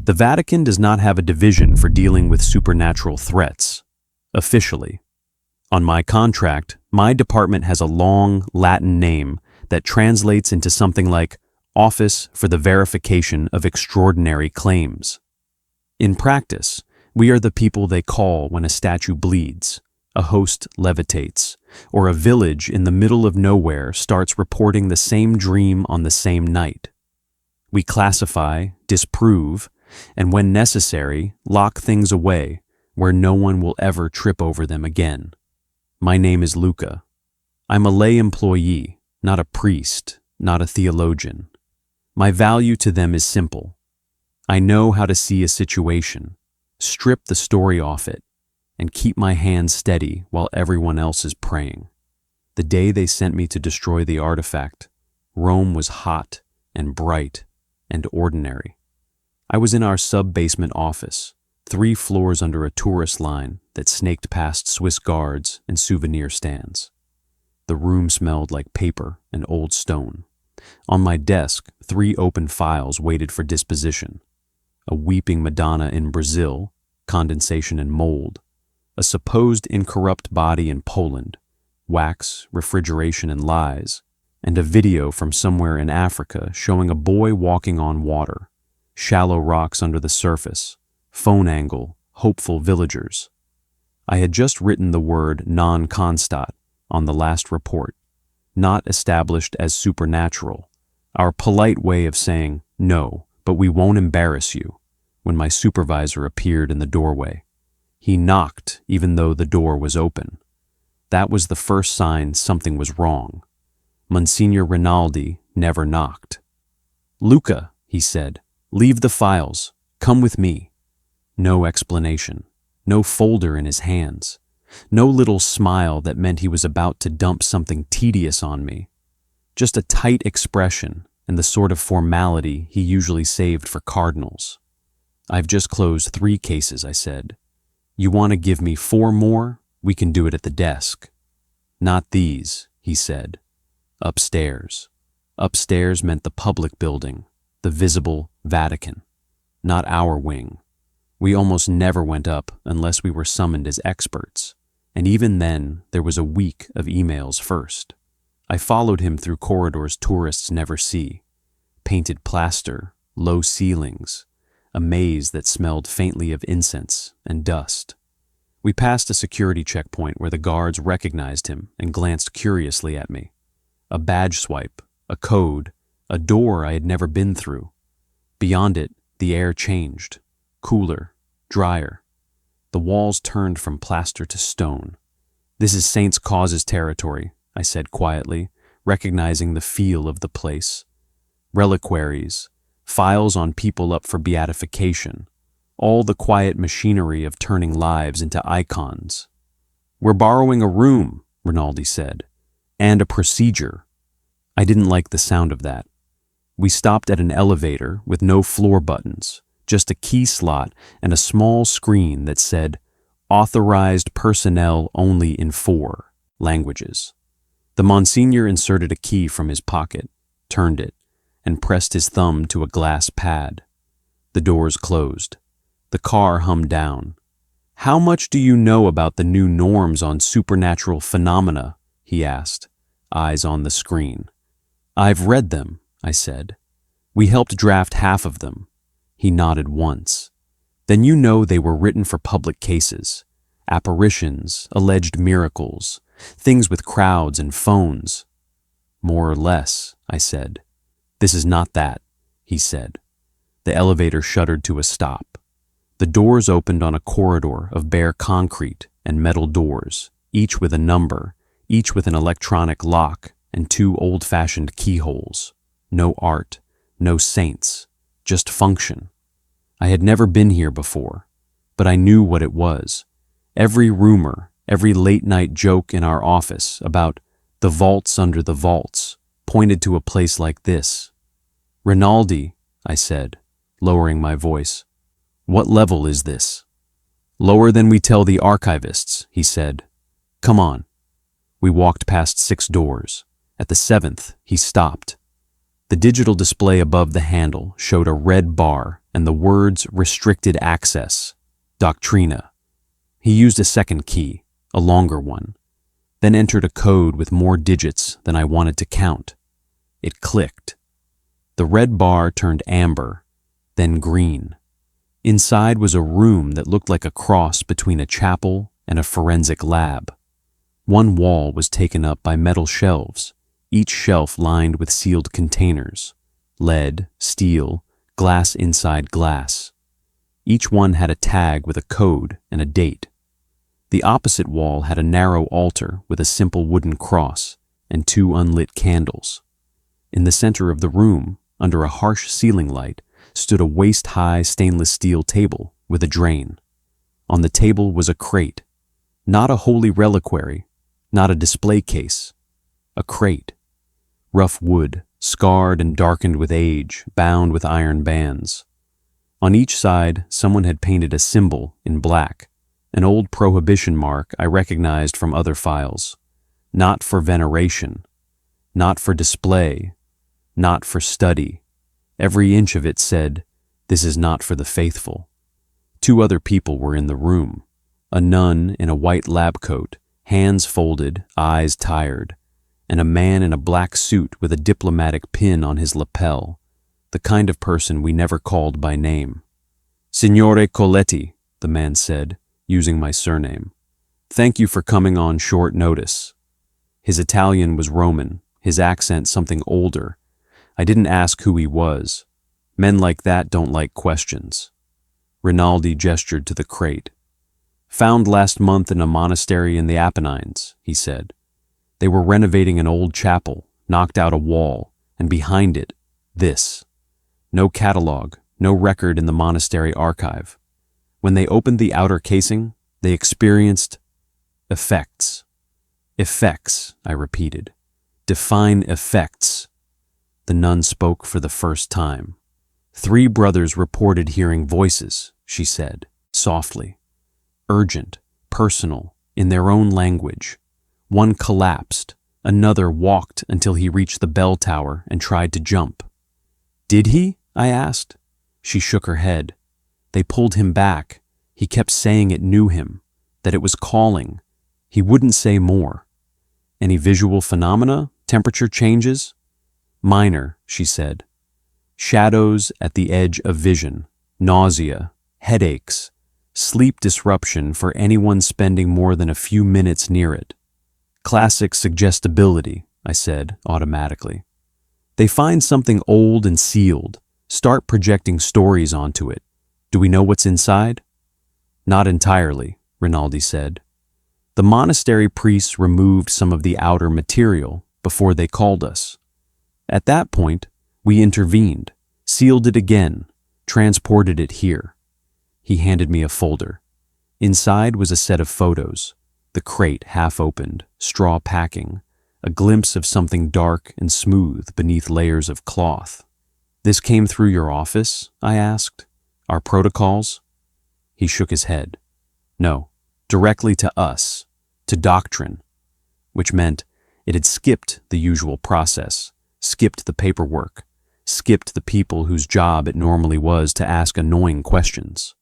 The Vatican does not have a division for dealing with supernatural threats, officially. On my contract, my department has a long Latin name that translates into something like Office for the Verification of Extraordinary Claims. In practice, we are the people they call when a statue bleeds, a host levitates, or a village in the middle of nowhere starts reporting the same dream on the same night. We classify, disprove, and when necessary, lock things away where no one will ever trip over them again. My name is Luca. I'm a lay employee, not a priest, not a theologian. My value to them is simple. I know how to see a situation, strip the story off it, and keep my hands steady while everyone else is praying. The day they sent me to destroy the artifact, Rome was hot and bright and ordinary. I was in our sub-basement office, 3 floors under a tourist line that snaked past Swiss guards and souvenir stands. The room smelled like paper and old stone. On my desk, 3 open files waited for disposition. A weeping Madonna in Brazil, condensation and mold. A supposed incorrupt body in Poland, wax, refrigeration and lies. And a video from somewhere in Africa showing a boy walking on water. Shallow rocks under the surface. Phone angle, hopeful villagers. I had just written the word non-constat on the last report, not established as supernatural, our polite way of saying, no, but we won't embarrass you, when my supervisor appeared in the doorway. He knocked even though the door was open. That was the first sign something was wrong. Monsignor Rinaldi never knocked. "Luca," he said, "leave the files. Come with me." No explanation, no folder in his hands, no little smile that meant he was about to dump something tedious on me. Just a tight expression and the sort of formality he usually saved for cardinals. "I've just closed 3 cases," I said. "You want to give me 4 more? We can do it at the desk." "Not these," he said. Upstairs. Upstairs meant the public building, the visible Vatican, not our wing. We almost never went up unless we were summoned as experts, and even then there was a week of emails first. I followed him through corridors tourists never see. Painted plaster, low ceilings, a maze that smelled faintly of incense and dust. We passed a security checkpoint where the guards recognized him and glanced curiously at me. A badge swipe, a code, a door I had never been through. Beyond it, the air changed. Cooler, drier. The walls turned from plaster to stone. "This is Saints' Causes territory," I said quietly, recognizing the feel of the place. Reliquaries, files on people up for beatification, all the quiet machinery of turning lives into icons. "We're borrowing a room," Rinaldi said, "and a procedure." I didn't like the sound of that. We stopped at an elevator with no floor buttons, just a key slot and a small screen that said, "Authorized personnel only in 4 languages." The Monsignor inserted a key from his pocket, turned it, and pressed his thumb to a glass pad. The doors closed. The car hummed down. "How much do you know about the new norms on supernatural phenomena?" he asked, eyes on the screen. "I've read them," I said. "We helped draft half of them." He nodded once. "Then you know they were written for public cases. Apparitions, alleged miracles, things with crowds and phones." "More or less," I said. "This is not that," he said. The elevator shuddered to a stop. The doors opened on a corridor of bare concrete and metal doors, each with a number, each with an electronic lock and 2 old-fashioned keyholes. No art, no saints, just function. I had never been here before, but I knew what it was. Every rumor, every late-night joke in our office about the vaults under the vaults pointed to a place like this. "Rinaldi," I said, lowering my voice, "what level is this?" "Lower than we tell the archivists," he said. "Come on." We walked past 6 doors. At the 7th, he stopped. The digital display above the handle showed a red bar and the words "Restricted Access," Doctrina. He used a second key, a longer one, then entered a code with more digits than I wanted to count. It clicked. The red bar turned amber, then green. Inside was a room that looked like a cross between a chapel and a forensic lab. One wall was taken up by metal shelves, each shelf lined with sealed containers, lead, steel, glass inside glass. Each one had a tag with a code and a date. The opposite wall had a narrow altar with a simple wooden cross and 2 unlit candles. In the center of the room, under a harsh ceiling light, stood a waist-high stainless steel table with a drain. On the table was a crate, not a holy reliquary, not a display case, a crate. Rough wood, scarred and darkened with age, bound with iron bands. On each side, someone had painted a symbol in black, an old prohibition mark I recognized from other files. Not for veneration, not for display, not for study. Every inch of it said, "This is not for the faithful." 2 other people were in the room. A nun in a white lab coat, hands folded, eyes tired, and a man in a black suit with a diplomatic pin on his lapel, the kind of person we never called by name. "Signore Coletti," the man said, using my surname. "Thank you for coming on short notice." His Italian was Roman, his accent something older. I didn't ask who he was. Men like that don't like questions. Rinaldi gestured to the crate. "Found last month in a monastery in the Apennines," he said. "They were renovating an old chapel, knocked out a wall, and behind it, this. No catalog, no record in the monastery archive. When they opened the outer casing, they experienced effects." "Effects," I repeated. "Define effects." The nun spoke for the first time. "3 brothers reported hearing voices," she said, softly. "Urgent, personal, in their own language. One collapsed, another walked until he reached the bell tower and tried to jump." "Did he?" I asked. She shook her head. "They pulled him back. He kept saying it knew him, that it was calling. He wouldn't say more." "Any visual phenomena? Temperature changes?" "Minor," she said. "Shadows at the edge of vision, nausea, headaches, sleep disruption for anyone spending more than a few minutes near it." "Classic suggestibility," I said automatically. "They find something old and sealed, start projecting stories onto it. Do we know what's inside?" "Not entirely," Rinaldi said. "The monastery priests removed some of the outer material before they called us. At that point, we intervened, sealed it again, transported it here." He handed me a folder. Inside was a set of photos, the crate half opened, straw packing, a glimpse of something dark and smooth beneath layers of cloth. "This came through your office?" I asked. "Our protocols?" He shook his head. "No, directly to us, to doctrine," which meant it had skipped the usual process, skipped the paperwork, skipped the people whose job it normally was to ask annoying questions.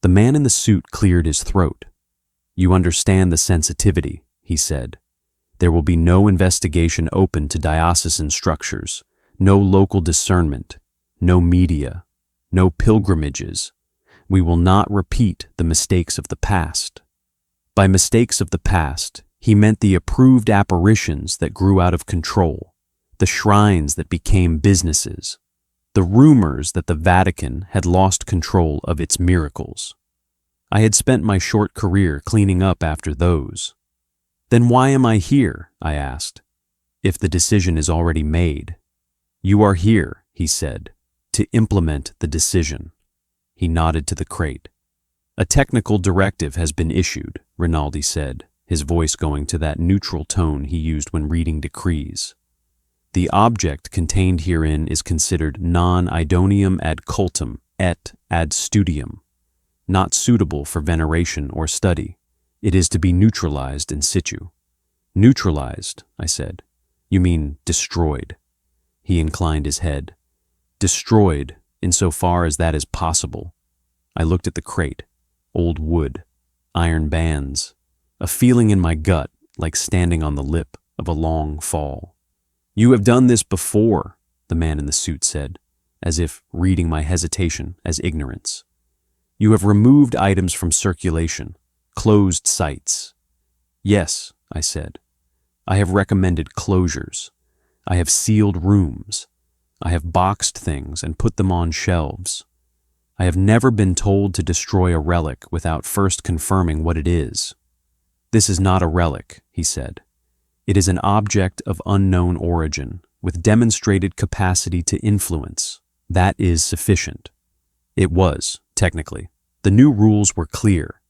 The man in the suit cleared his throat. "You understand the sensitivity," he said. "There will be no investigation open to diocesan structures, no local discernment, no media, no pilgrimages. We will not repeat the mistakes of the past." By mistakes of the past, he meant the approved apparitions that grew out of control, the shrines that became businesses, the rumors that the Vatican had lost control of its miracles. I had spent my short career cleaning up after those. "Then why am I here?" I asked. "If the decision is already made." "You are here," he said, "to implement the decision." He nodded to the crate. "A technical directive has been issued," Rinaldi said, his voice going to that neutral tone he used when reading decrees. "The object contained herein is considered non idonium ad cultum et ad studium, not suitable for veneration or study. It is to be neutralized in situ." "Neutralized," I said. "You mean destroyed." He inclined his head. Destroyed, insofar as that is possible. I looked at the crate. Old wood, iron bands, a feeling in my gut like standing on the lip of a long fall. You have done this before, the man in the suit said, as if reading my hesitation as ignorance. You have removed items from circulation, closed sites. Yes, I said. I have recommended closures. I have sealed rooms. I have boxed things and put them on shelves. I have never been told to destroy a relic without first confirming what it is. This is not a relic, he said. It is an object of unknown origin, with demonstrated capacity to influence. That is sufficient. It was, technically. The new rules were clear.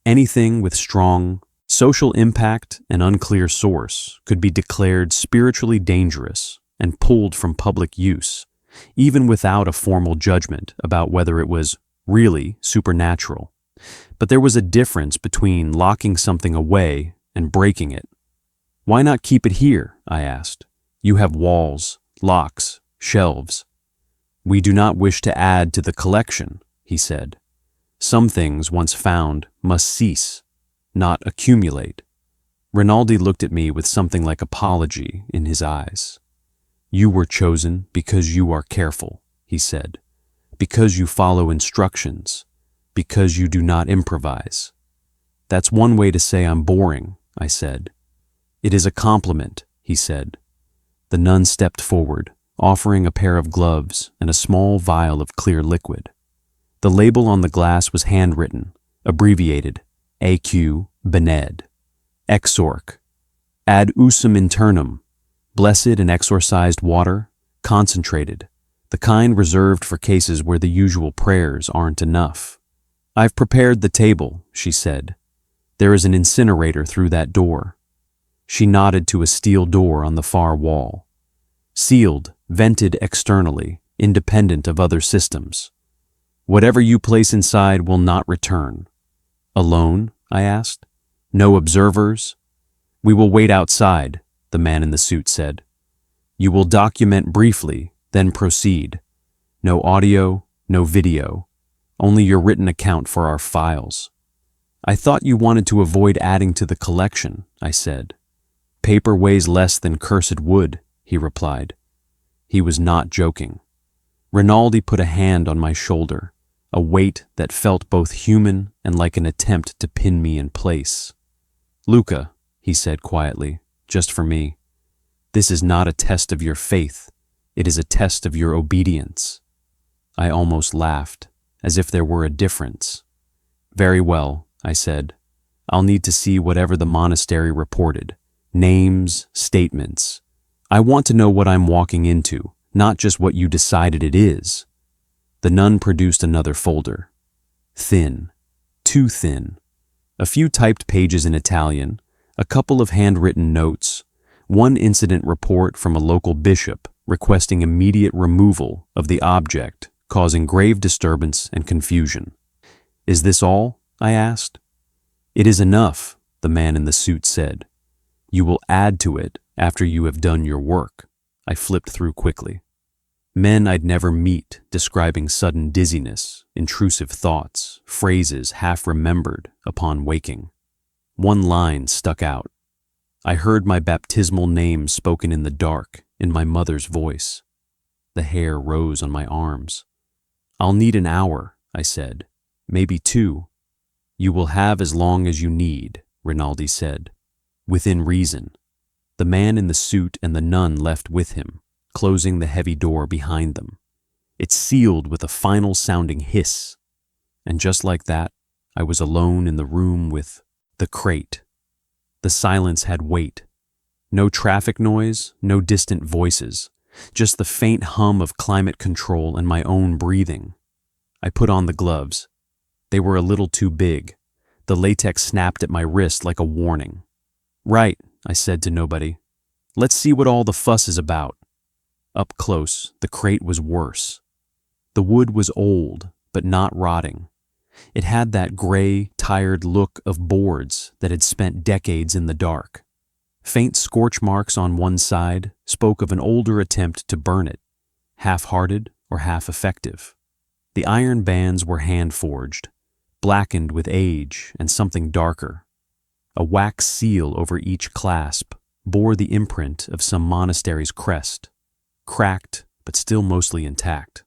Anything with strong social impact and unclear source could be declared spiritually dangerous and pulled from public use, even without a formal judgment about whether it was really supernatural. But there was a difference between locking something away and breaking it. Why not keep it here? I asked. You have walls, locks, shelves. We do not wish to add to the collection, he said. Some things once found must cease, not accumulate. Rinaldi looked at me with something like apology in his eyes. You were chosen because you are careful, he said, because you follow instructions, because you do not improvise. That's one way to say I'm boring, I said. It is a compliment, he said. The nun stepped forward, offering a pair of gloves and a small vial of clear liquid. The label on the glass was handwritten, abbreviated, A.Q. Bened, Exorc, ad usum internum, blessed and exorcised water, concentrated, the kind reserved for cases where the usual prayers aren't enough. I've prepared the table, she said. There is an incinerator through that door. She nodded to a steel door on the far wall. Sealed, vented externally, independent of other systems. Whatever you place inside will not return. Alone? I asked. No observers? We will wait outside, the man in the suit said. You will document briefly, then proceed. No audio, no video. Only your written account for our files. I thought you wanted to avoid adding to the collection, I said. Paper weighs less than cursed wood, he replied. He was not joking. Rinaldi put a hand on my shoulder, a weight that felt both human and like an attempt to pin me in place. Luca, he said quietly, just for me, this is not a test of your faith. It is a test of your obedience. I almost laughed, as if there were a difference. Very well, I said. I'll need to see whatever the monastery reported. Names, statements. I want to know what I'm walking into, not just what you decided it is. The nun produced another folder. Thin. Too thin. A few typed pages in Italian, a couple of handwritten notes, one incident report from a local bishop requesting immediate removal of the object, causing grave disturbance and confusion. Is this all? I asked. It is enough, the man in the suit said. You will add to it after you have done your work. I flipped through quickly. Men I'd never meet describing sudden dizziness, intrusive thoughts, phrases half remembered upon waking. One line stuck out. I heard my baptismal name spoken in the dark, in my mother's voice. The hair rose on my arms. I'll need an hour, I said. Maybe 2. You will have as long as you need, Rinaldi said. Within reason. The man in the suit and the nun left with him, closing the heavy door behind them. It sealed with a final sounding hiss. And just like that, I was alone in the room with the crate. The silence had weight. No traffic noise, no distant voices, just the faint hum of climate control and my own breathing. I put on the gloves. They were a little too big. The latex snapped at my wrist like a warning. Right, I said to nobody. Let's see what all the fuss is about. Up close, the crate was worse. The wood was old, but not rotting. It had that gray, tired look of boards that had spent decades in the dark. Faint scorch marks on one side spoke of an older attempt to burn it, half-hearted or half-effective. The iron bands were hand-forged, blackened with age and something darker. A wax seal over each clasp bore the imprint of some monastery's crest, cracked but still mostly intact.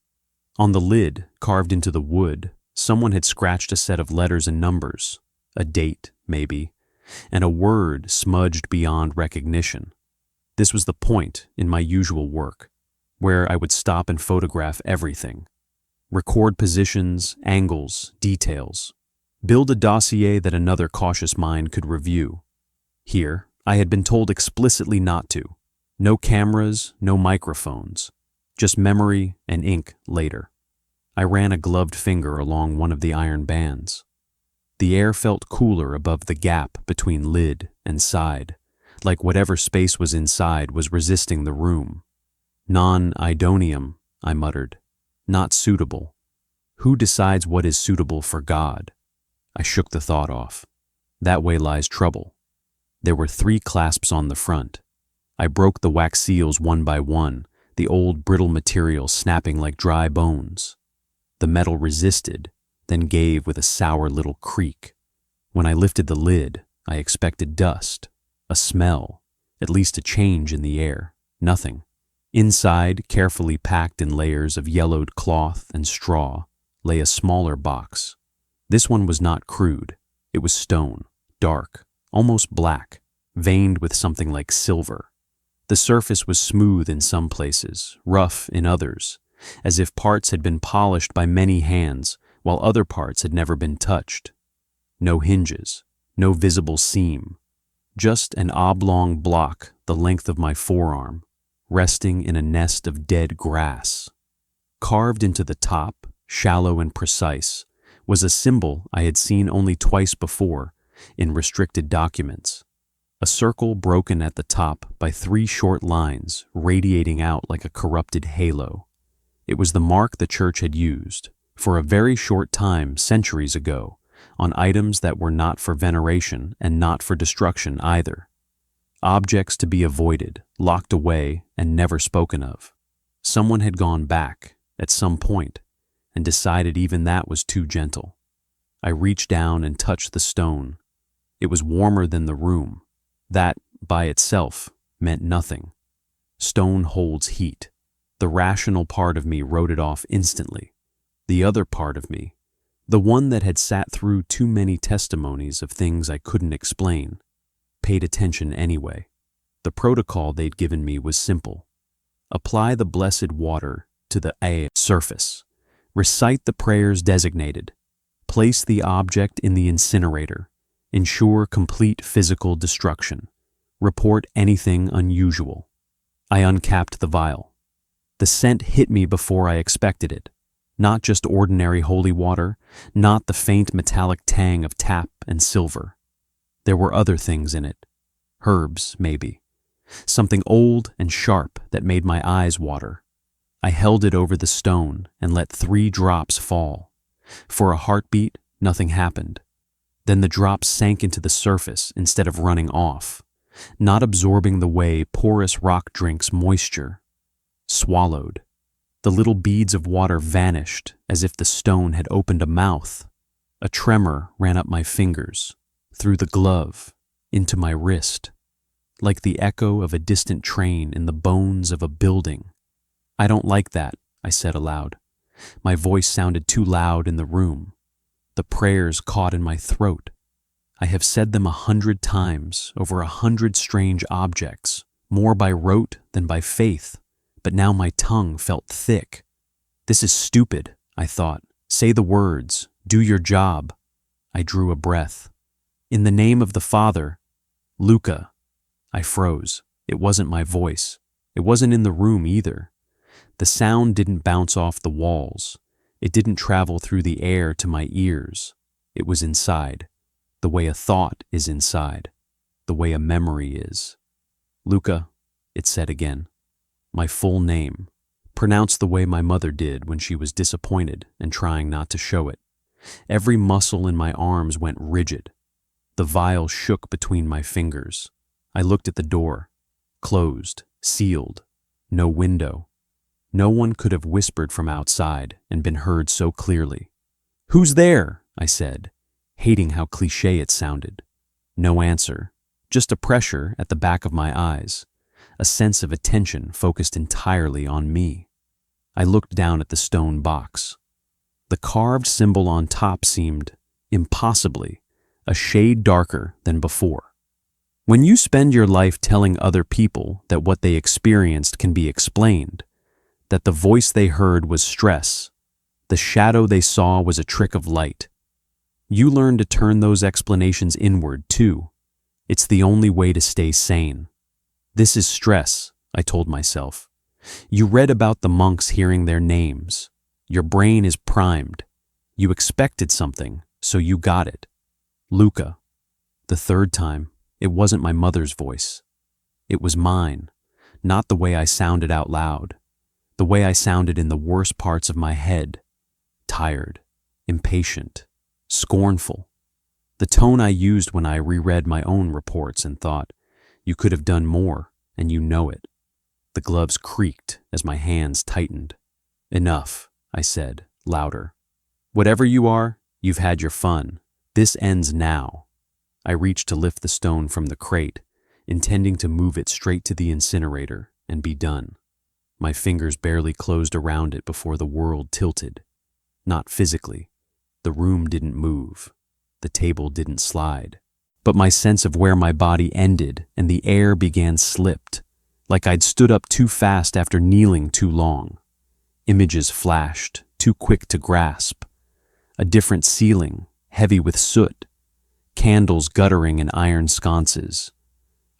On the lid, carved into the wood, someone had scratched a set of letters and numbers, a date, maybe, and a word smudged beyond recognition. This was the point in my usual work, where I would stop and photograph everything. Record positions, angles, details. Build a dossier that another cautious mind could review. Here, I had been told explicitly not to. No cameras, no microphones. Just memory and ink later. I ran a gloved finger along one of the iron bands. The air felt cooler above the gap between lid and side, like whatever space was inside was resisting the room. Non-idonium, I muttered. Not suitable. Who decides what is suitable for God? I shook the thought off. That way lies trouble. There were 3 clasps on the front. I broke the wax seals one by one, the old brittle material snapping like dry bones. The metal resisted, then gave with a sour little creak. When I lifted the lid, I expected dust, a smell, at least a change in the air. Nothing. Inside, carefully packed in layers of yellowed cloth and straw, lay a smaller box. This one was not crude. It was stone, dark, almost black, veined with something like silver. The surface was smooth in some places, rough in others, as if parts had been polished by many hands, while other parts had never been touched. No hinges, no visible seam, just an oblong block the length of my forearm, resting in a nest of dead grass. Carved into the top, shallow and precise, was a symbol I had seen only twice before in restricted documents. A circle broken at the top by 3 short lines radiating out like a corrupted halo. It was the mark the church had used, for a very short time centuries ago, on items that were not for veneration and not for destruction either. Objects to be avoided, locked away, and never spoken of. Someone had gone back, at some point, and decided even that was too gentle. I reached down and touched the stone. It was warmer than the room. That, by itself, meant nothing. Stone holds heat. The rational part of me wrote it off instantly. The other part of me, the one that had sat through too many testimonies of things I couldn't explain, paid attention anyway. The protocol they'd given me was simple. Apply the blessed water to the surface. Recite the prayers designated. Place the object in the incinerator. Ensure complete physical destruction. Report anything unusual. I uncapped the vial. The scent hit me before I expected it. Not just ordinary holy water, not the faint metallic tang of tap and silver. There were other things in it. Herbs, maybe. Something old and sharp that made my eyes water. I held it over the stone and let 3 drops fall. For a heartbeat, nothing happened. Then the drops sank into the surface instead of running off, not absorbing the way porous rock drinks moisture. Swallowed. The little beads of water vanished as if the stone had opened a mouth. A tremor ran up my fingers, through the glove, into my wrist, like the echo of a distant train in the bones of a building. I don't like that, I said aloud. My voice sounded too loud in the room. The prayers caught in my throat. I have said them 100 times over 100 strange objects, more by rote than by faith, but now my tongue felt thick. This is stupid, I thought. Say the words. Do your job. I drew a breath. In the name of the Father, Luca. I froze. It wasn't my voice. It wasn't in the room either. The sound didn't bounce off the walls. It didn't travel through the air to my ears. It was inside, the way a thought is inside, the way a memory is. Luca, it said again. My full name, pronounced the way my mother did when she was disappointed and trying not to show it. Every muscle in my arms went rigid. The vial shook between my fingers. I looked at the door. Closed, sealed, no window. No one could have whispered from outside and been heard so clearly. "Who's there?" I said, hating how cliché it sounded. No answer, just a pressure at the back of my eyes, a sense of attention focused entirely on me. I looked down at the stone box. The carved symbol on top seemed, impossibly, a shade darker than before. When you spend your life telling other people that what they experienced can be explained, that the voice they heard was stress, the shadow they saw was a trick of light, you learn to turn those explanations inward too. It's the only way to stay sane. This is stress, I told myself. You read about the monks hearing their names. Your brain is primed. You expected something, so you got it. Luca. The third time, it wasn't my mother's voice. It was mine, not the way I sounded out loud. The way I sounded in the worst parts of my head. Tired, impatient, scornful. The tone I used when I reread my own reports and thought, you could have done more, and you know it. The gloves creaked as my hands tightened. Enough, I said, louder. Whatever you are, you've had your fun. This ends now. I reached to lift the stone from the crate, intending to move it straight to the incinerator and be done. My fingers barely closed around it before the world tilted. Not physically. The room didn't move. The table didn't slide. But my sense of where my body ended and the air began slipped, like I'd stood up too fast after kneeling too long. Images flashed, too quick to grasp. A different ceiling, heavy with soot. Candles guttering in iron sconces.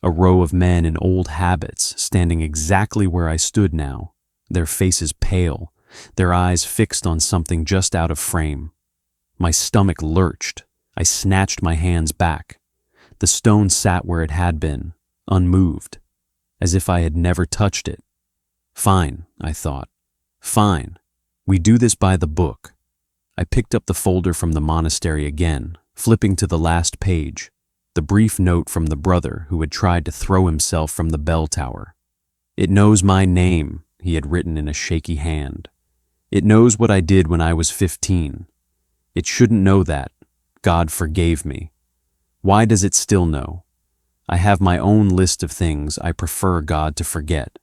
A row of men in old habits standing exactly where I stood now, their faces pale, their eyes fixed on something just out of frame. My stomach lurched. I snatched my hands back. The stone sat where it had been, unmoved, as if I had never touched it. Fine, I thought. Fine. We do this by the book. I picked up the folder from the monastery again, flipping to the last page. The brief note from the brother who had tried to throw himself from the bell tower. "It knows my name," he had written in a shaky hand. "It knows what I did when I was 15. It shouldn't know that. God forgave me. Why does it still know? I have my own list of things I prefer God to forget.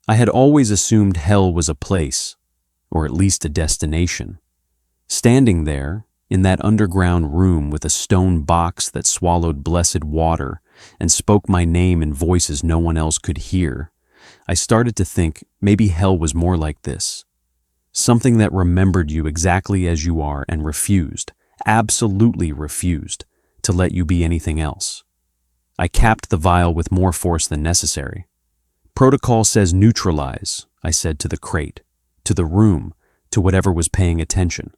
I had always assumed hell was a place, or at least a destination. Standing there, in that underground room with a stone box that swallowed blessed water and spoke my name in voices no one else could hear, I started to think maybe hell was more like this. Something that remembered you exactly as you are and refused, absolutely refused, to let you be anything else. I capped the vial with more force than necessary. "Protocol says neutralize," I said to the crate, to the room, to whatever was paying attention.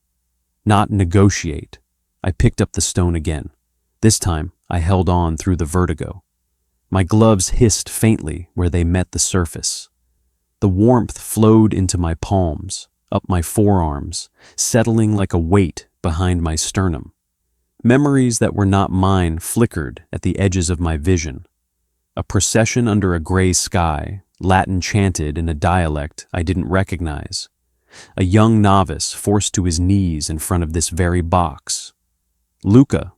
"Not negotiate." I picked up the stone again. This time, I held on through the vertigo. My gloves hissed faintly where they met the surface. The warmth flowed into my palms, up my forearms, settling like a weight behind my sternum. Memories that were not mine flickered at the edges of my vision. A procession under a gray sky, Latin chanted in a dialect I didn't recognize. A young novice forced to his knees in front of this very box. "Luca,"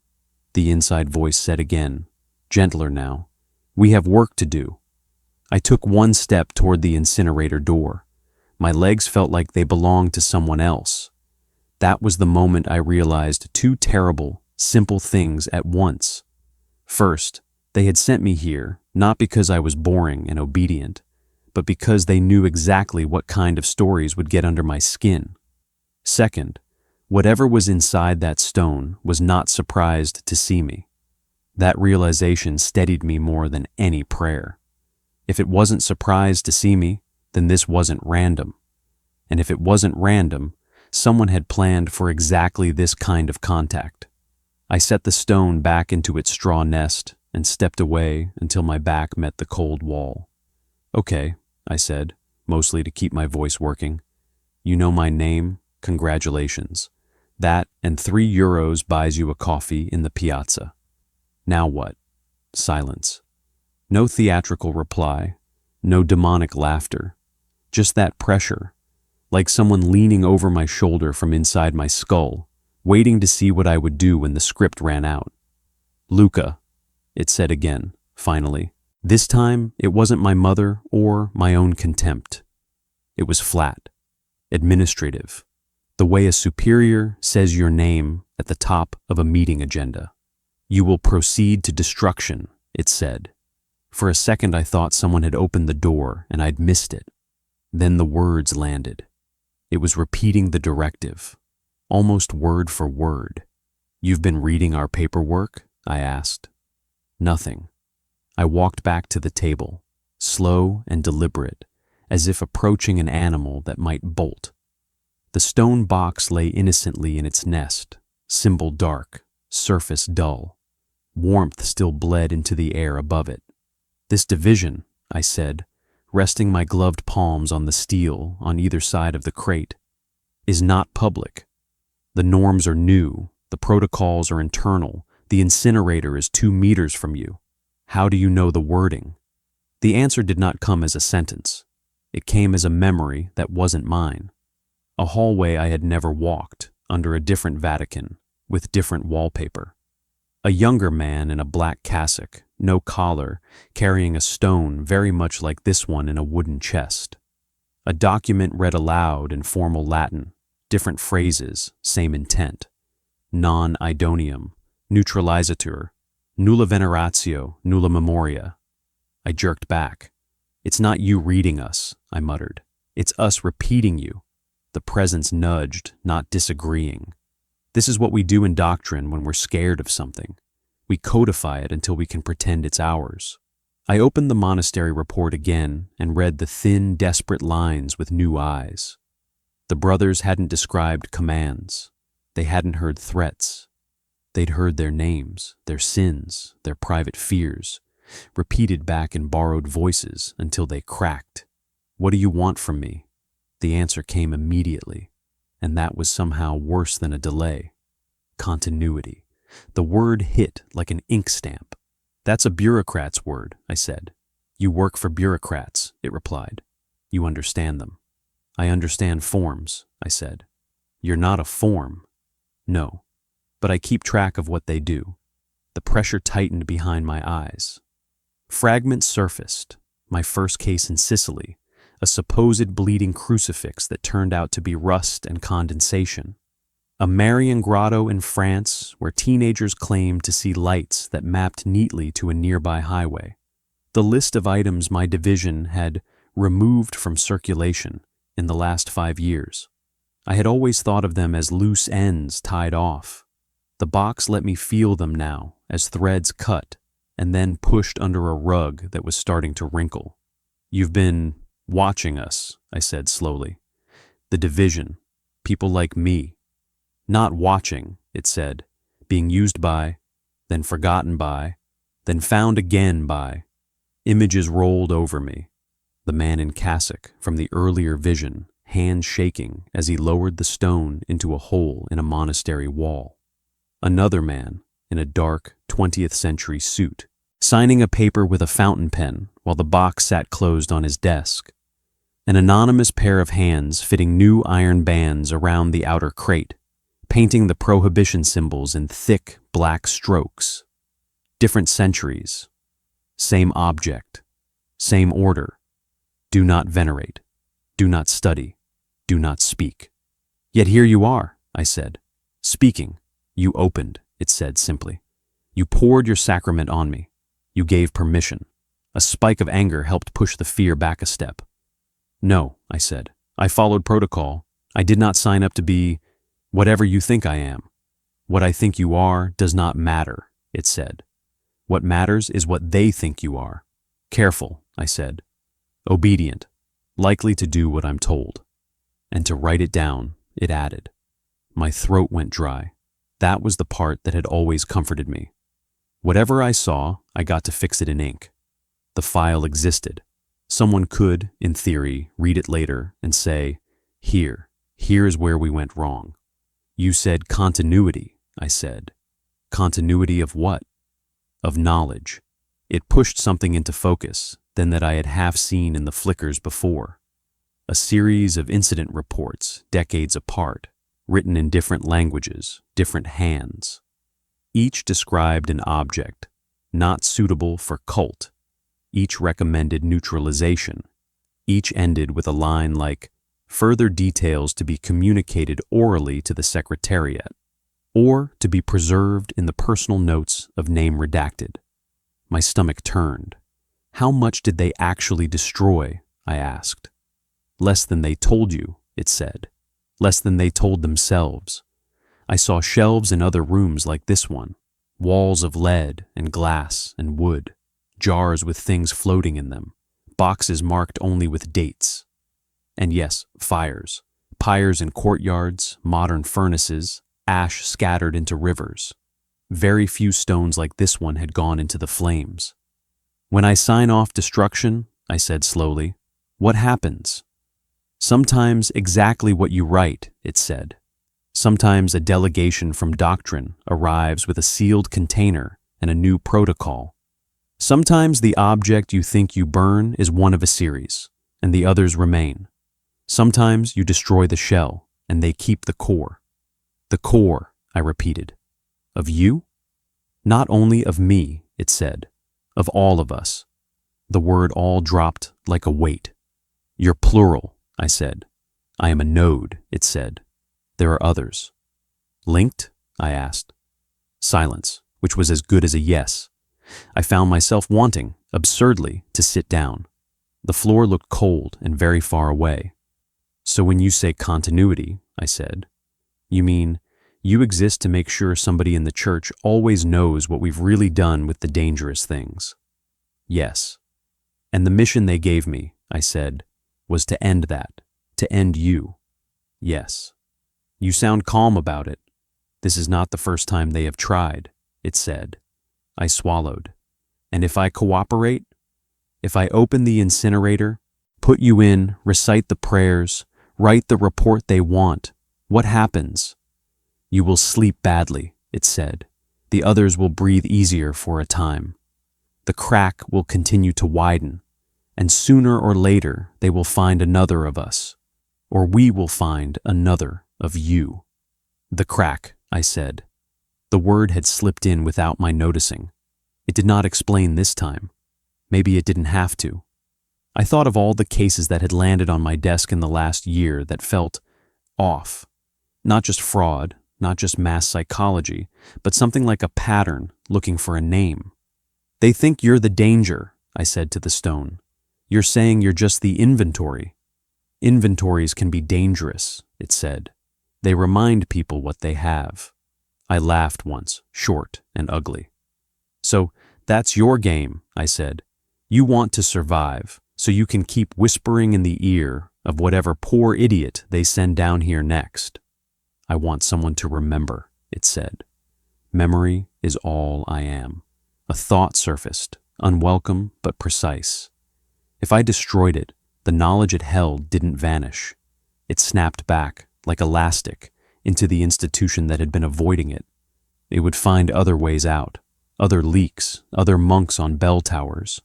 the inside voice said again, gentler now, "we have work to do." I took one step toward the incinerator door. My legs felt like they belonged to someone else. That was the moment I realized two terrible, simple things at once. First, they had sent me here not because I was boring and obedient, but because they knew exactly what kind of stories would get under my skin. Second, whatever was inside that stone was not surprised to see me. That realization steadied me more than any prayer. If it wasn't surprised to see me, then this wasn't random. And if it wasn't random, someone had planned for exactly this kind of contact. I set the stone back into its straw nest and stepped away until my back met the cold wall. "Okay," I said, mostly to keep my voice working. "You know my name? Congratulations. That and €3 buys you a coffee in the piazza. Now what?" Silence. No theatrical reply, no demonic laughter, just that pressure, like someone leaning over my shoulder from inside my skull, waiting to see what I would do when the script ran out. Luca, it said again, finally. This time, it wasn't my mother or my own contempt. It was flat, administrative, the way a superior says your name at the top of a meeting agenda. You will proceed to destruction, it said. For a second I thought someone had opened the door and I'd missed it. Then the words landed. It was repeating the directive, almost word for word. You've been reading our paperwork? I asked. Nothing. I walked back to the table, slow and deliberate, as if approaching an animal that might bolt. The stone box lay innocently in its nest, symbol dark, surface dull. Warmth still bled into the air above it. This division, I said, resting my gloved palms on the steel on either side of the crate, is not public. The norms are new, the protocols are internal, the incinerator is 2 meters from you. How do you know the wording? The answer did not come as a sentence. It came as a memory that wasn't mine. A hallway I had never walked, under a different Vatican, with different wallpaper. A younger man in a black cassock, no collar, carrying a stone very much like this one in a wooden chest. A document read aloud in formal Latin, different phrases, same intent. Non idonium, neutralizatur, nulla veneratio, nulla memoria. I jerked back. It's not you reading us, I muttered. It's us repeating you. The presence nudged, not disagreeing. This is what we do in doctrine when we're scared of something. We codify it until we can pretend it's ours. I opened the monastery report again and read the thin, desperate lines with new eyes. The brothers hadn't described commands. They hadn't heard threats. They'd heard their names, their sins, their private fears, repeated back in borrowed voices until they cracked. What do you want from me? The answer came immediately, and that was somehow worse than a delay. Continuity. The word hit like an ink stamp. That's a bureaucrat's word, I said. You work for bureaucrats, it replied. You understand them. I understand forms, I said. You're not a form. No, but I keep track of what they do. The pressure tightened behind my eyes. Fragments surfaced. My first case in Sicily, a supposed bleeding crucifix that turned out to be rust and condensation. A Marian grotto in France where teenagers claimed to see lights that mapped neatly to a nearby highway. The list of items my division had removed from circulation in the last 5 years. I had always thought of them as loose ends tied off. The box let me feel them now as threads cut and then pushed under a rug that was starting to wrinkle. You've been watching us, I said slowly. The division, people like me. Not watching, it said, being used by, then forgotten by, then found again by. Images rolled over me. The man in cassock from the earlier vision, hand shaking as he lowered the stone into a hole in a monastery wall. Another man in a dark 20th century suit, signing a paper with a fountain pen while the box sat closed on his desk. An anonymous pair of hands fitting new iron bands around the outer crate, painting the prohibition symbols in thick black strokes. Different centuries. Same object. Same order. Do not venerate. Do not study. Do not speak. Yet here you are, I said. Speaking. You opened, it said simply. You poured your sacrament on me. You gave permission. A spike of anger helped push the fear back a step. No, I said. I followed protocol. I did not sign up to be whatever you think I am. What I think you are does not matter, it said. What matters is what they think you are. Careful, I said. Obedient. Likely to do what I'm told. And to write it down, it added. My throat went dry. That was the part that had always comforted me. Whatever I saw, I got to fix it in ink. The file existed. Someone could, in theory, read it later and say, here is where we went wrong. You said continuity, I said. Continuity of what? Of knowledge. It pushed something into focus than that I had half seen in the flickers before. A series of incident reports, decades apart, written in different languages, different hands. Each described an object, not suitable for cult. Each recommended neutralization. Each ended with a line like, "Further details to be communicated orally to the Secretariat," or to be preserved in the personal notes of name redacted. My stomach turned. How much did they actually destroy? I asked. Less than they told you, it said. Less than they told themselves. I saw shelves in other rooms like this one, walls of lead and glass and wood, jars with things floating in them, boxes marked only with dates. And yes, fires, pyres in courtyards, modern furnaces, ash scattered into rivers. Very few stones like this one had gone into the flames. When I sign off destruction, I said slowly, what happens? Sometimes exactly what you write, it said. Sometimes a delegation from doctrine arrives with a sealed container and a new protocol. Sometimes the object you think you burn is one of a series, and the others remain. Sometimes you destroy the shell, and they keep the core. The core, I repeated. Of you? Not only of me, it said. Of all of us. The word all dropped like a weight. You're plural, I said. I am a node, it said. There are others. Linked? I asked. Silence, which was as good as a yes. I found myself wanting, absurdly, to sit down. The floor looked cold and very far away. So when you say continuity, I said, you mean you exist to make sure somebody in the church always knows what we've really done with the dangerous things. Yes. And the mission they gave me, I said, was to end that, to end you. Yes. You sound calm about it. This is not the first time they have tried, it said. I swallowed. And if I cooperate? If I open the incinerator, put you in, recite the prayers, write the report they want, what happens? You will sleep badly, it said. The others will breathe easier for a time. The crack will continue to widen, and sooner or later they will find another of us, or we will find another of you. The crack, I said. The word had slipped in without my noticing. It did not explain this time. Maybe it didn't have to. I thought of all the cases that had landed on my desk in the last year that felt off. Not just fraud, not just mass psychology, but something like a pattern looking for a name. They think you're the danger, I said to the stone. You're saying you're just the inventory. Inventories can be dangerous, it said. They remind people what they have. I laughed once, short and ugly. So that's your game, I said. You want to survive, so you can keep whispering in the ear of whatever poor idiot they send down here next. I want someone to remember, it said. Memory is all I am. A thought surfaced, unwelcome but precise. If I destroyed it, the knowledge it held didn't vanish. It snapped back, like elastic, into the institution that had been avoiding it. It would find other ways out, other leaks, other monks on bell towers.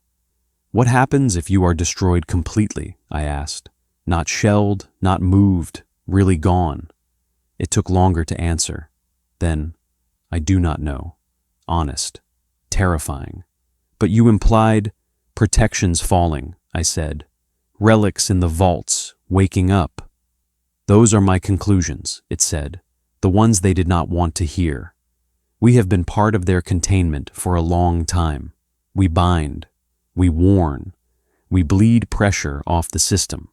What happens if you are destroyed completely? I asked. Not shelled, not moved, really gone. It took longer to answer. Then, I do not know. Honest. Terrifying. But you implied protections falling, I said. Relics in the vaults, waking up. Those are my conclusions, it said, the ones they did not want to hear. We have been part of their containment for a long time. We bind. We warn. We bleed pressure off the system.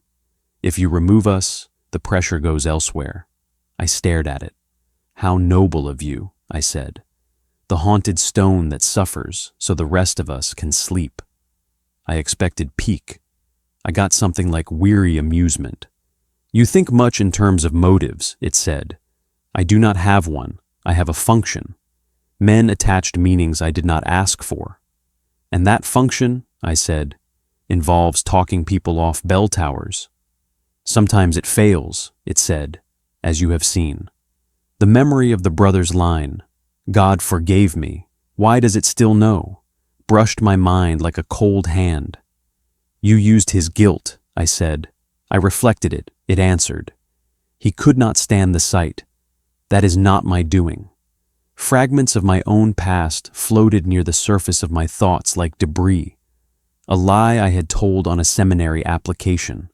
If you remove us, the pressure goes elsewhere. I stared at it. How noble of you, I said. The haunted stone that suffers so the rest of us can sleep. I expected pique. I got something like weary amusement. You think much in terms of motives, it said. I do not have one. I have a function. Men attached meanings I did not ask for. And that function, I said, involves talking people off bell towers. Sometimes it fails, it said, as you have seen. The memory of the brother's line, God forgave me, why does it still know? brushed my mind like a cold hand. You used his guilt, I said. I reflected it. It answered. He could not stand the sight. That is not my doing. Fragments of my own past floated near the surface of my thoughts like debris. A lie I had told on a seminary application.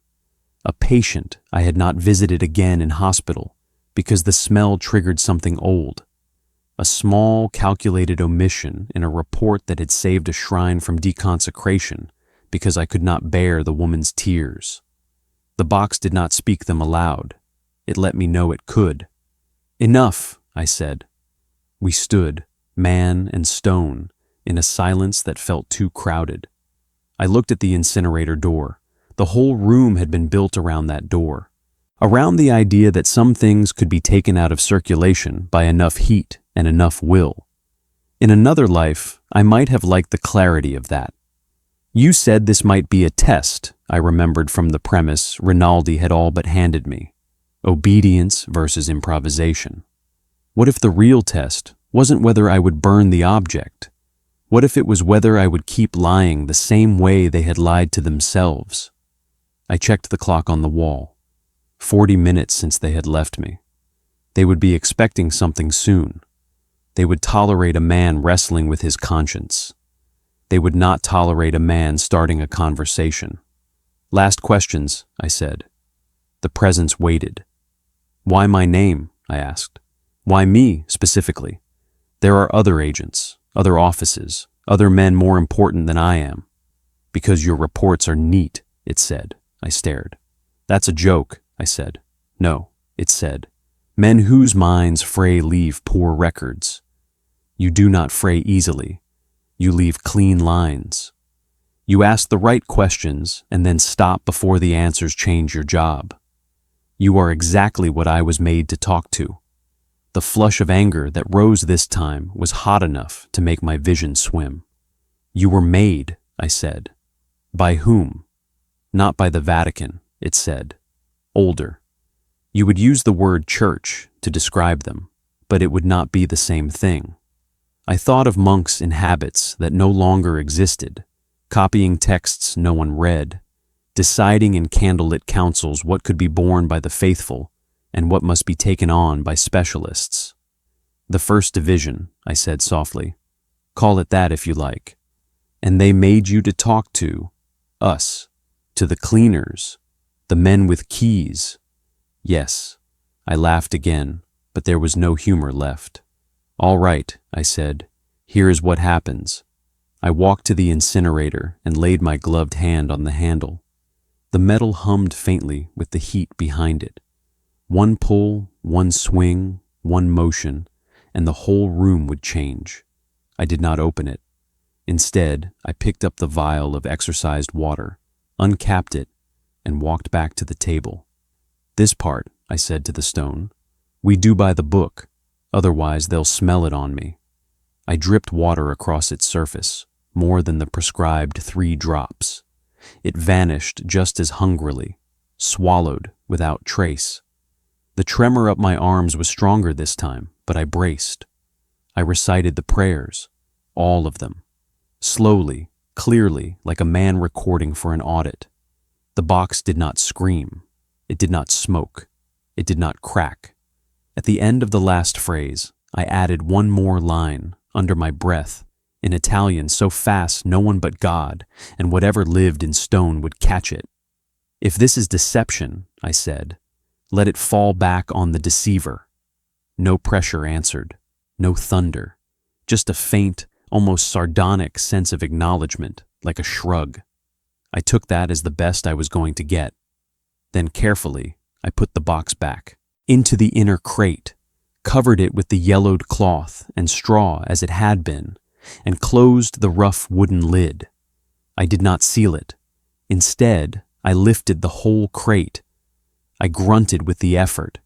A patient I had not visited again in hospital because the smell triggered something old. A small, calculated omission in a report that had saved a shrine from deconsecration because I could not bear the woman's tears. The box did not speak them aloud. It let me know it could. Enough, I said. We stood, man and stone, in a silence that felt too crowded. I looked at the incinerator door. The whole room had been built around that door, around the idea that some things could be taken out of circulation by enough heat and enough will. In another life, I might have liked the clarity of that. You said this might be a test, I remembered from the premise Rinaldi had all but handed me. Obedience versus improvisation. What if the real test wasn't whether I would burn the object? What if it was whether I would keep lying the same way they had lied to themselves? I checked the clock on the wall. 40 minutes since they had left me. They would be expecting something soon. They would tolerate a man wrestling with his conscience. They would not tolerate a man starting a conversation. Last questions, I said. The presence waited. Why my name? I asked. Why me, specifically? There are other agents, other offices, other men more important than I am. Because your reports are neat, it said. I stared. That's a joke, I said. No, it said. Men whose minds fray leave poor records. You do not fray easily. You leave clean lines. You ask the right questions and then stop before the answers change your job. You are exactly what I was made to talk to. The flush of anger that rose this time was hot enough to make my vision swim. You were made, I said. By whom? Not by the Vatican, it said. Older. You would use the word church to describe them, but it would not be the same thing. I thought of monks in habits that no longer existed, copying texts no one read, deciding in candlelit councils what could be borne by the faithful and what must be taken on by specialists. The First Division, I said softly. Call it that if you like. And they made you to talk to us, to the cleaners, the men with keys. Yes, I laughed again, but there was no humor left. All right, I said. Here is what happens. I walked to the incinerator and laid my gloved hand on the handle. The metal hummed faintly with the heat behind it. One pull, one swing, one motion, and the whole room would change. I did not open it. Instead, I picked up the vial of exorcised water, uncapped it, and walked back to the table. This part, I said to the stone, we do by the book, otherwise they'll smell it on me. I dripped water across its surface, more than the prescribed 3 drops. It vanished just as hungrily, swallowed without trace. The tremor up my arms was stronger this time, but I braced. I recited the prayers, all of them, slowly, clearly, like a man recording for an audit. The box did not scream. It did not smoke. It did not crack. At the end of the last phrase, I added one more line, under my breath, in Italian so fast no one but God and whatever lived in stone would catch it. If this is deception, I said, let it fall back on the deceiver. No pressure answered, no thunder, just a faint, almost sardonic sense of acknowledgement, like a shrug. I took that as the best I was going to get. Then carefully, I put the box back, into the inner crate, covered it with the yellowed cloth and straw as it had been, and closed the rough wooden lid. I did not seal it. Instead, I lifted the whole crate. I grunted with the effort.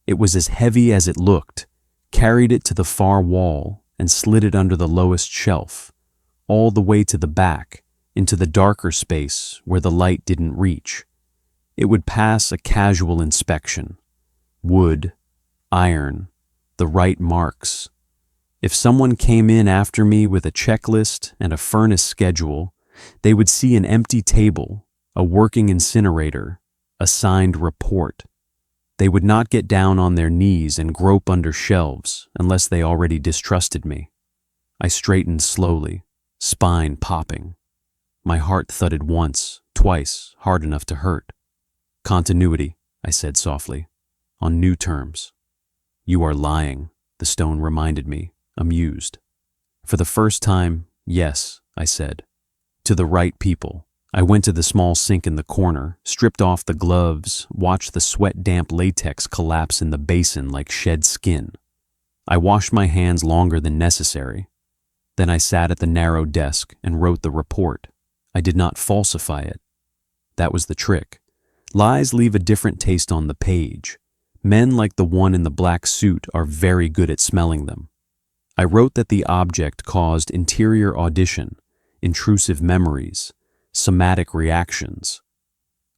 It was as heavy as it looked, carried it to the far wall, and slid it under the lowest shelf, all the way to the back, into the darker space where the light didn't reach. It would pass a casual inspection. Wood, iron, the right marks. If someone came in after me with a checklist and a furnace schedule, they would see an empty table, a working incinerator, a signed report. They would not get down on their knees and grope under shelves unless they already distrusted me. I straightened slowly, spine popping. My heart thudded once, twice, hard enough to hurt. Continuity, I said softly, on new terms. You are lying, the stone reminded me, amused. For the first time, yes, I said. To the right people. I went to the small sink in the corner, stripped off the gloves, watched the sweat-damp latex collapse in the basin like shed skin. I washed my hands longer than necessary. Then I sat at the narrow desk and wrote the report. I did not falsify it. That was the trick. Lies leave a different taste on the page. Men like the one in the black suit are very good at smelling them. I wrote that the object caused interior audition, intrusive memories, somatic reactions.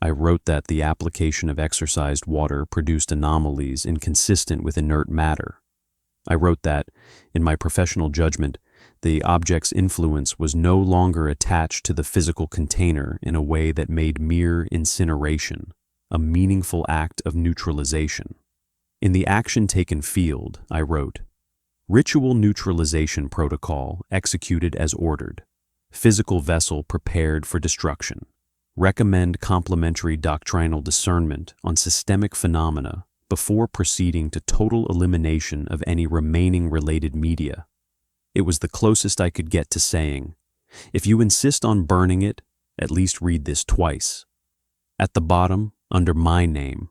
I wrote that the application of exercised water produced anomalies inconsistent with inert matter. I wrote that, in my professional judgment, the object's influence was no longer attached to the physical container in a way that made mere incineration a meaningful act of neutralization. In the action taken field, I wrote, Ritual neutralization protocol executed as ordered. Physical vessel prepared for destruction. Recommend complementary doctrinal discernment on systemic phenomena before proceeding to total elimination of any remaining related media. It was the closest I could get to saying, if you insist on burning it, at least read this twice. At the bottom, under my name,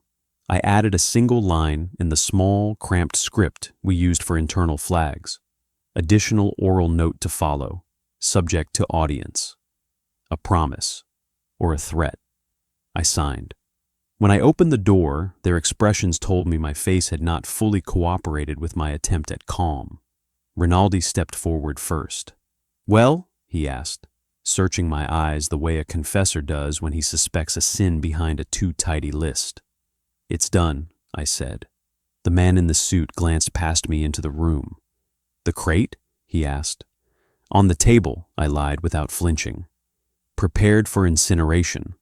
I added a single line in the small, cramped script we used for internal flags. Additional oral note to follow, subject to audience. A promise, or a threat. I signed. When I opened the door, their expressions told me my face had not fully cooperated with my attempt at calm. Rinaldi stepped forward first. Well, he asked, searching my eyes the way a confessor does when he suspects a sin behind a too tidy list. It's done, I said. The man in the suit glanced past me into the room. The crate? He asked. On the table, I lied without flinching. Prepared for incineration.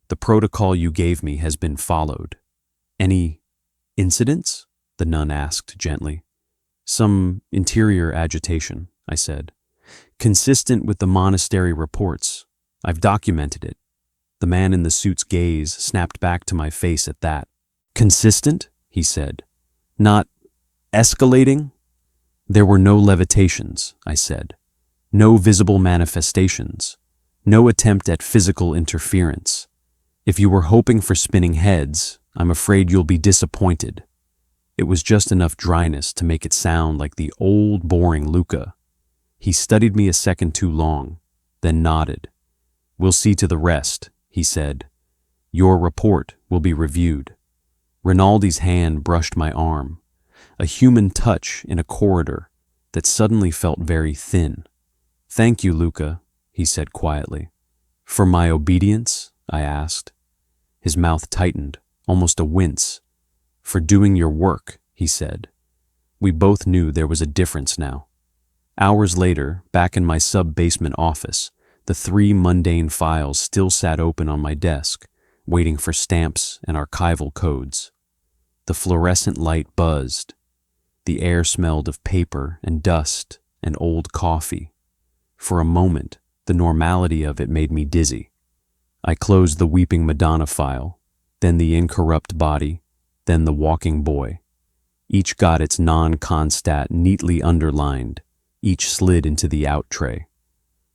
The protocol you gave me has been followed. Any incidents? The nun asked gently. Some interior agitation, I said. Consistent with the monastery reports. I've documented it. The man in the suit's gaze snapped back to my face at that. Consistent? He said. Not escalating? There were no levitations, I said. No visible manifestations. No attempt at physical interference. If you were hoping for spinning heads, I'm afraid you'll be disappointed. It was just enough dryness to make it sound like the old, boring Luca. He studied me a second too long, then nodded. We'll see to the rest, he said. Your report will be reviewed. Rinaldi's hand brushed my arm, a human touch in a corridor that suddenly felt very thin. Thank you, Luca, he said quietly. For my obedience? I asked. His mouth tightened, almost a wince. For doing your work, he said. We both knew there was a difference now. Hours later, back in my sub-basement office, the 3 mundane files still sat open on my desk, waiting for stamps and archival codes. The fluorescent light buzzed. The air smelled of paper and dust and old coffee. For a moment, the normality of it made me dizzy. I closed the Weeping Madonna file, then the Incorrupt Body, then the Walking Boy. Each got its non-constat neatly underlined, each slid into the out tray.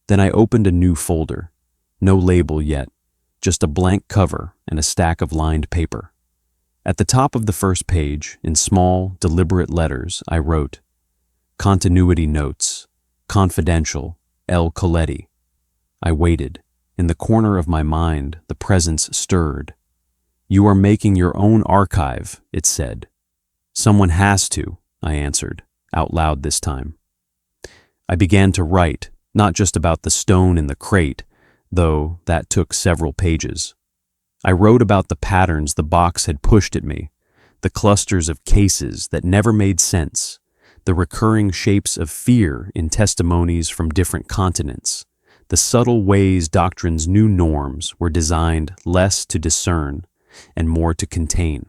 Then I opened a new folder, no label yet, just a blank cover and a stack of lined paper. At the top of the first page, in small, deliberate letters, I wrote, Continuity Notes, Confidential, L. Coletti. I waited. In the corner of my mind, the presence stirred. You are making your own archive, it said. Someone has to, I answered, out loud this time. I began to write, not just about the stone in the crate, though that took several pages. I wrote about the patterns the box had pushed at me, the clusters of cases that never made sense, The recurring shapes of fear in testimonies from different continents, the subtle ways doctrine's new norms were designed less to discern and more to contain.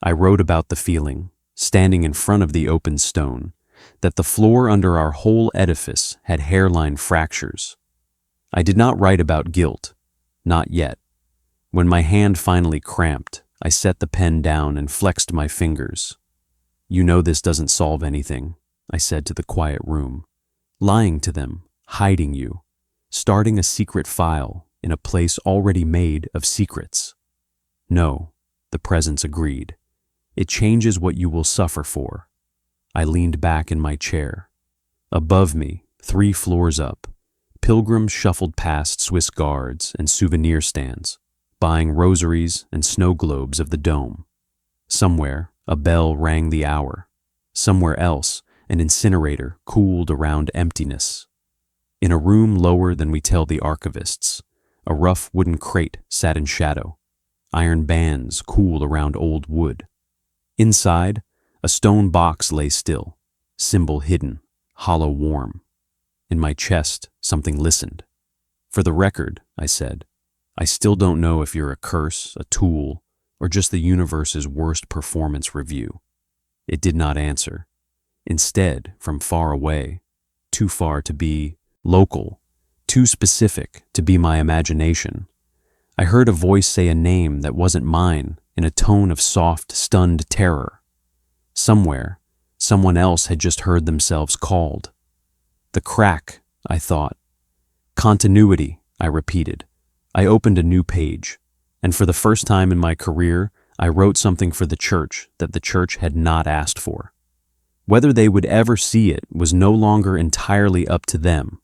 I wrote about the feeling, standing in front of the open stone, that the floor under our whole edifice had hairline fractures. I did not write about guilt, not yet. When my hand finally cramped, I set the pen down and flexed my fingers. "You know this doesn't solve anything," I said to the quiet room. "Lying to them, hiding you, starting a secret file in a place already made of secrets." "No," the presence agreed. "It changes what you will suffer for." I leaned back in my chair. Above me, 3 floors up, pilgrims shuffled past Swiss guards and souvenir stands, buying rosaries and snow globes of the dome. Somewhere, a bell rang the hour. Somewhere else, an incinerator cooled around emptiness. In a room lower than we tell the archivists, a rough wooden crate sat in shadow. Iron bands cooled around old wood. Inside, a stone box lay still, symbol hidden, hollow warm. In my chest, something listened. "For the record," I said, "I still don't know if you're a curse, a tool, or just the universe's worst performance review." It did not answer. Instead, from far away, too far to be local, too specific to be my imagination, I heard a voice say a name that wasn't mine in a tone of soft, stunned terror. Somewhere, someone else had just heard themselves called. "The crack," I thought. "Continuity," I repeated. I opened a new page, and for the first time in my career, I wrote something for the church that the church had not asked for. Whether they would ever see it was no longer entirely up to them.